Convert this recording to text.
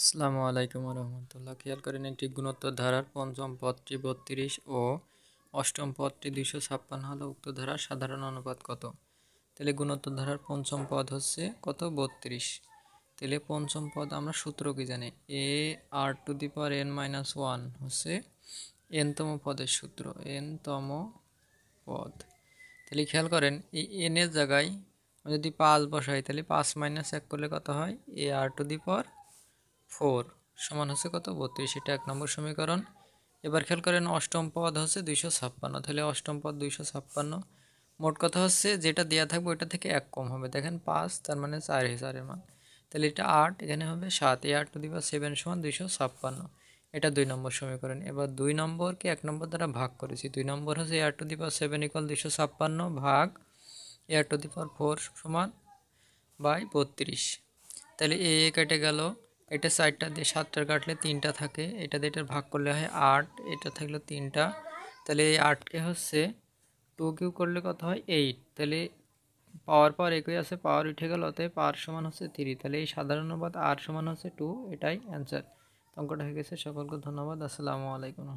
আসসালামু আলাইকুম রহমতুল্লাহ। খেয়াল করেন একটি গুণোত্তর ধারার পঞ্চম পদটি 32 ও অষ্টম পদটি 256 হলো উক্ত ধারার সাধারণ অনুপাত কত? তাহলে গুণোত্তর ধারার পঞ্চম পদ হচ্ছে কত? 32। তাহলে পঞ্চম পদ আমরা সূত্র কি জানি? A r to the power n minus one হচ্ছে এনতম পদের সূত্র, এনতম পদ। তাহলে খেয়াল করেন এই এন এর জায়গায় যদি 5 বসাই তাহলে 5 মাইনাস 1 করলে কত হয়? এ আর টু দি পাওয়ার 4 সমান হচ্ছে কত? 32। এটা 1 নম্বর সমীকরণ। এবার খেয়াল করেন অষ্টম পদ হচ্ছে 256, তাহলে অষ্টম পদ 256। মোট কথা হচ্ছে যেটা দেওয়া থাকবে ওইটা থেকে 1 কম হবে। দেখেন 5 তার মানে 4 হিসাবের মান, তাহলে এটা 8, এখানে হবে 7। এ আর টু দি পাওয়ার 7 সমান 256। এটা 2 নম্বর সমীকরণ। এবার 2 নম্বরকে 1 নম্বর দ্বারা ভাগ করেছি। 2 নম্বর হচ্ছে এ r to the power 7 equal 256 ভাগ এ আর টু দি পাওয়ার 4 সমান বাই 32। তাহলে এ কেটে গেল, এটা 4টা দিয়ে 7টার কাটলে 3টা থাকে, এটা দিয়ে এটা ভাগ করলে হয় 8, এটা থাকলো 3টা। তাহলে এই 8কে হচ্ছে 2 কিউ করলে কত হয়? 8। তাহলে পাওয়ার একই আছে, পাওয়ার উঠে গেল, অতএব আর সমান হচ্ছে 3। তাহলে এই সাধারণ অনুপাত আর সমান হচ্ছে 2, এটাই অ্যান্সার। অঙ্কটা হয়ে গেছে। সকলকে ধন্যবাদ। আসসালামু আলাইকুম।